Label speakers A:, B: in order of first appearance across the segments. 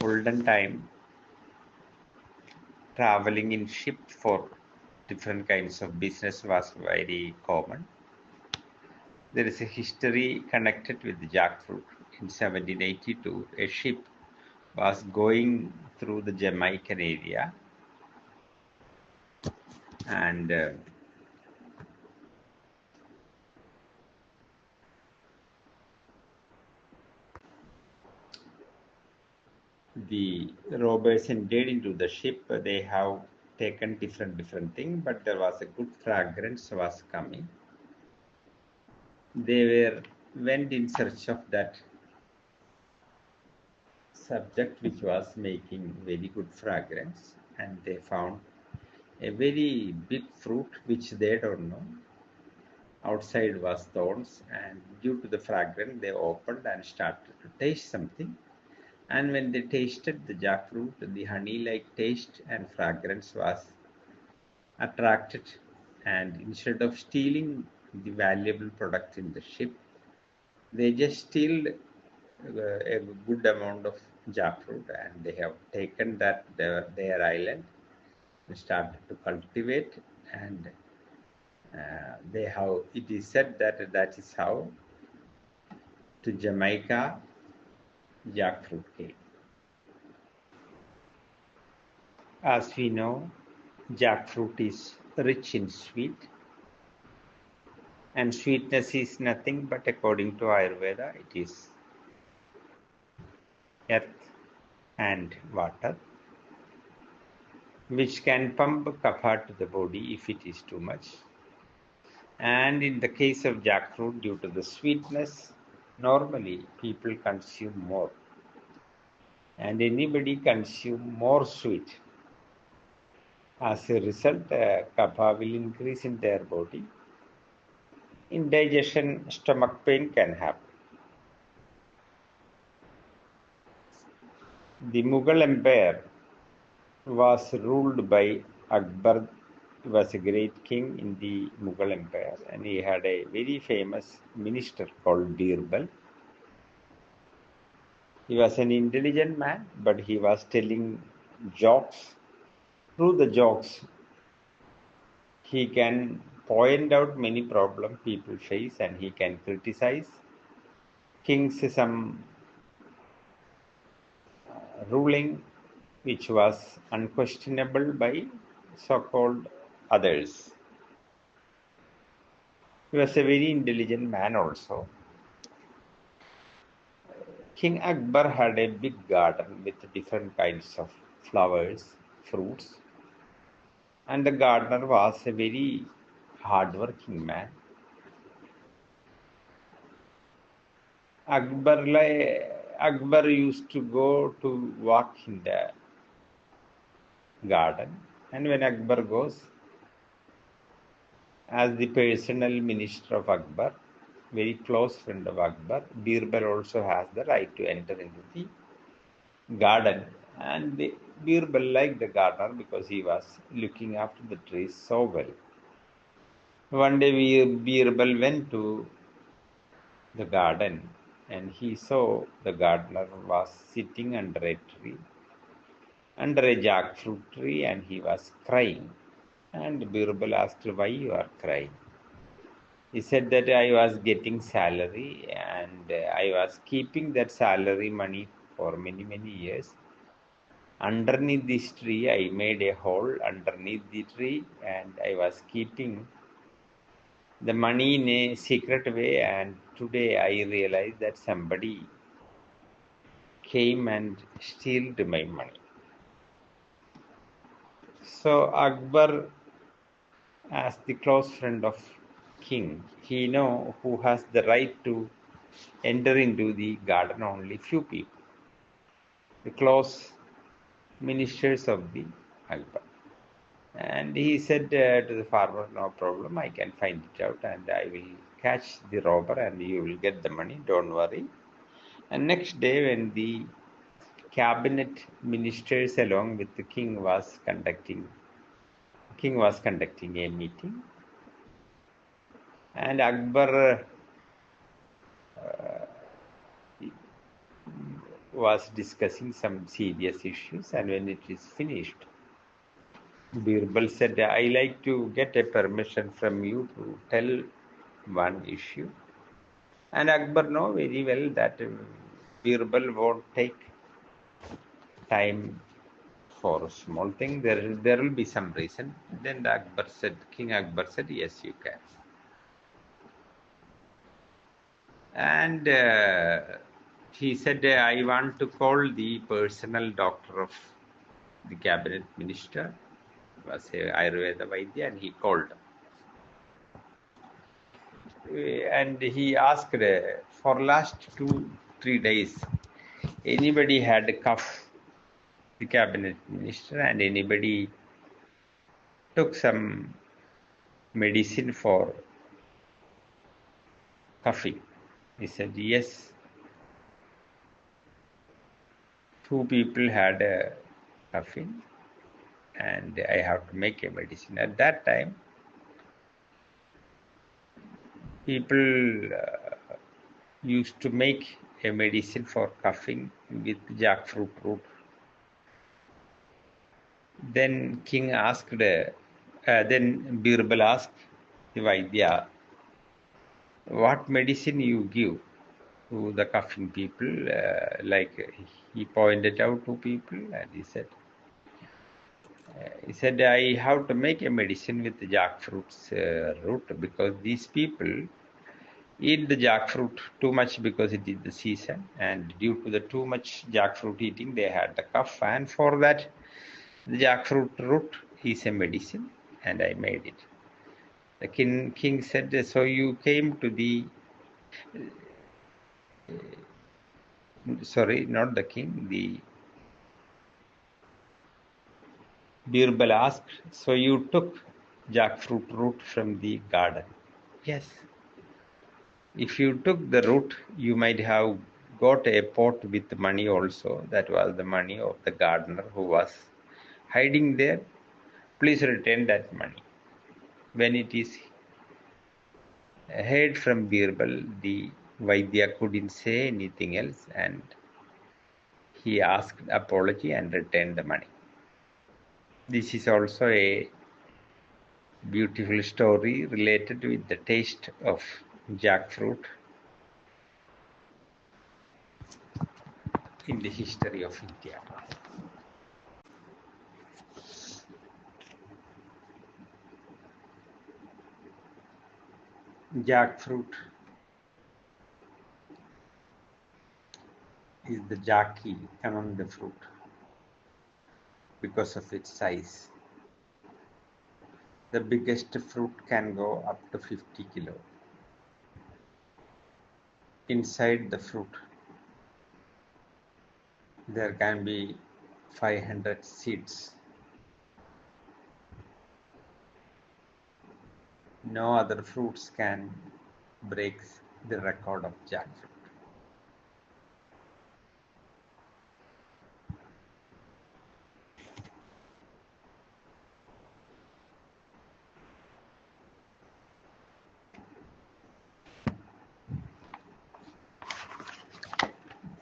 A: olden time, traveling in ship for different kinds of business was very common. There is a history connected with the jackfruit. In 1782, a ship was going through the Jamaican area, and the robbers entered into the ship. They have taken different things, but there was a good fragrance was coming. They went in search of that subject which was making very good fragrance, and they found a very big fruit which they don't know. Outside was thorns, and due to the fragrance, they opened and started to taste something. And when they tasted the jackfruit, the honey-like taste and fragrance was attracted. And instead of stealing the valuable product in the ship, they just steal a good amount of jackfruit, and they have taken that their island and started to cultivate, and they have. It is said that that is how to Jamaica jackfruit came. As we know, jackfruit is rich in sweet, and sweetness is nothing but, according to Ayurveda, it is earth and water, which can pump kapha to the body if it is too much. And in the case of jackfruit, due to the sweetness, normally people consume more. And anybody consume more sweet. As a result, kapha will increase in their body. Indigestion, stomach pain can happen. The Mughal Empire was ruled by Akbar. He was a great king in the Mughal Empire, and he had a very famous minister called Birbal. He was an intelligent man, but he was telling jokes. Through the jokes, he can point out many problems people face, and he can criticize kings some ruling which was unquestionable by so-called others. He was a very intelligent man also. King Akbar had a big garden with different kinds of flowers, fruits, and the gardener was a very hard-working man. Akbar used to go to walk in the garden, and when Akbar goes, as the personal minister of Akbar, very close friend of Akbar, Birbal also has the right to enter into the garden. And Birbal liked the gardener because he was looking after the trees so well. One day Birbal went to the garden, and he saw the gardener was sitting under a tree, under a jackfruit tree, and he was crying. And Birbal asked, "Why you are crying?" He said that I was getting salary, and I was keeping that salary money for many years. Underneath this tree, I made a hole underneath the tree, and I was keeping the money in a secret way. And today I realized that somebody came and stole my money. So Akbar, as the close friend of king, he know who has the right to enter into the garden. Only few people, the close ministers of the Akbar. And he said to the farmer, "No problem, I can find it out, and I will catch the robber, and you will get the money, don't worry." And next day, when the cabinet ministers along with the king was conducting a meeting, and Akbar was discussing some serious issues, and when it is finished, Birbal said, I like to get a permission from you to tell one issue. And Akbar know very well that Birbal won't take time for a small thing. There will be some reason. Then King Akbar said, yes, you can. And he said, I want to call the personal doctor of the cabinet minister. It was a Ayurveda Vaidya, and he called. And he asked, for last 2-3 days, anybody had a cough, the cabinet minister, and anybody took some medicine for coughing? He said, yes, 2 people had a coughing, and I have to make a medicine. At that time, people used to make a medicine for coughing with jackfruit root. Then king asked, then Birbal asked the Vaidya, what medicine you give to the coughing people? He pointed out 2 people, and he said, I have to make a medicine with the jackfruit's root, because these people eat the jackfruit too much because it is the season, and due to the too much jackfruit eating, they had the cough, and for that, the jackfruit root is a medicine, and I made it. The king said, so you came to the, sorry, not the king, the Birbal asked, so you took jackfruit root from the garden? Yes. If you took the root, you might have got a pot with money also. That was the money of the gardener who was hiding there. Please return that money. When it is heard from Birbal, the Vaidya couldn't say anything else, and he asked apology and returned the money. This is also a beautiful story related with the taste of jackfruit in the history of India. Jackfruit is the jockey among the fruit because of its size. The biggest fruit can go up to 50 kilo. Inside the fruit, there can be 500 seeds. No other fruits can break the record of jackfruit.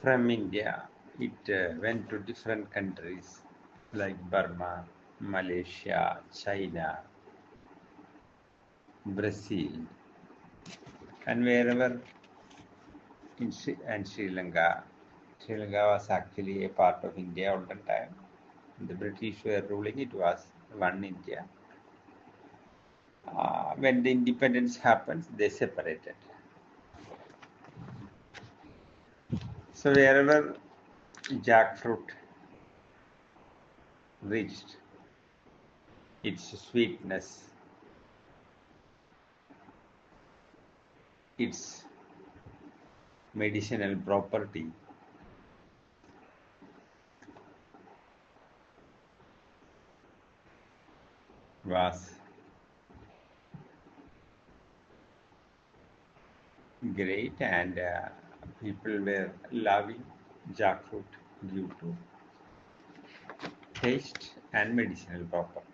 A: From India, it went to different countries like Burma, Malaysia, China, Brazil, and wherever and Sri Lanka. Sri Lanka was actually a part of India olden time. The British were ruling, it was one India. When the independence happened, they separated. So wherever jackfruit reached its sweetness, its medicinal property, was great, and people were loving jackfruit due to taste and medicinal property.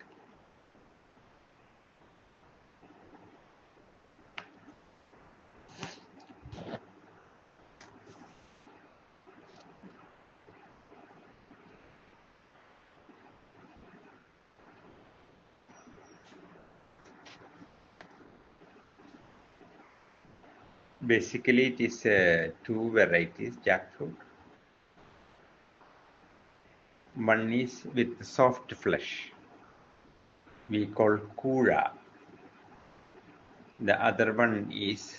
A: Basically, it is two varieties jackfruit. One is with soft flesh, we call kura. The other one is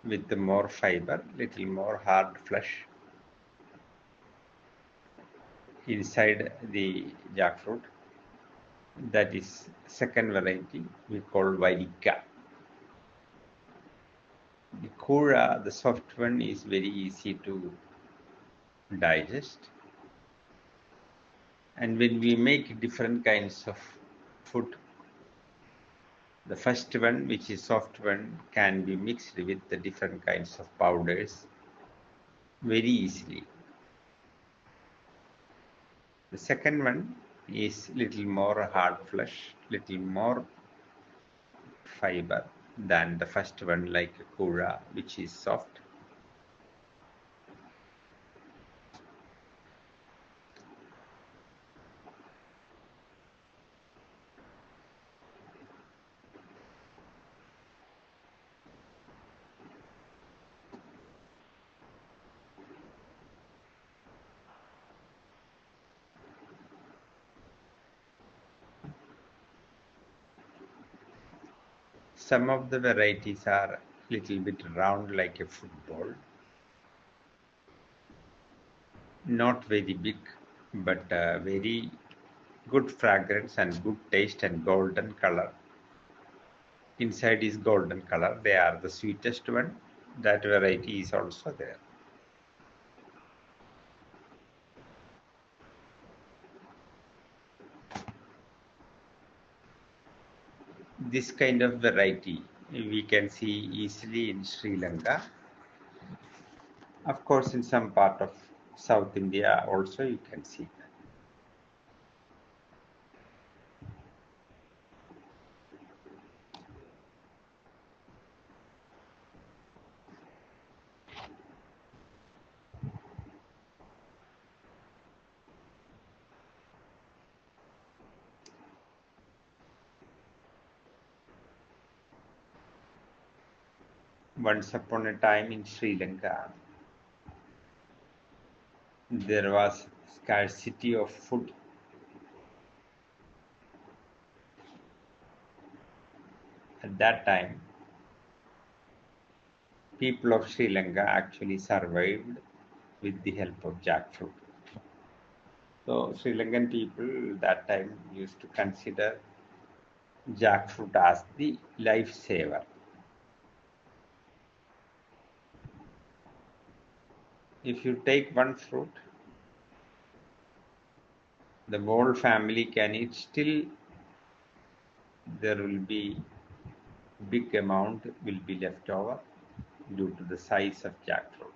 A: with more fiber, little more hard flesh inside the jackfruit. That is second variety we call Vairika. The kura, the soft one, is very easy to digest. And when we make different kinds of food, the first one, which is soft one, can be mixed with the different kinds of powders very easily. The second one is little more hard flesh, little more fiber than the first one, like kura, which is soft. Some of the varieties are little bit round like a football, not very big, but very good fragrance and good taste and golden color. Inside is golden color. They are the sweetest one. That variety is also there. This kind of variety we can see easily in Sri Lanka. Of course, in some part of South India also you can see that. Once upon a time in Sri Lanka, there was scarcity of food. At that time, people of Sri Lanka actually survived with the help of jackfruit. So Sri Lankan people that time used to consider jackfruit as the lifesaver. If you take one fruit, the whole family can eat, still there will be big amount will be left over due to the size of jackfruit.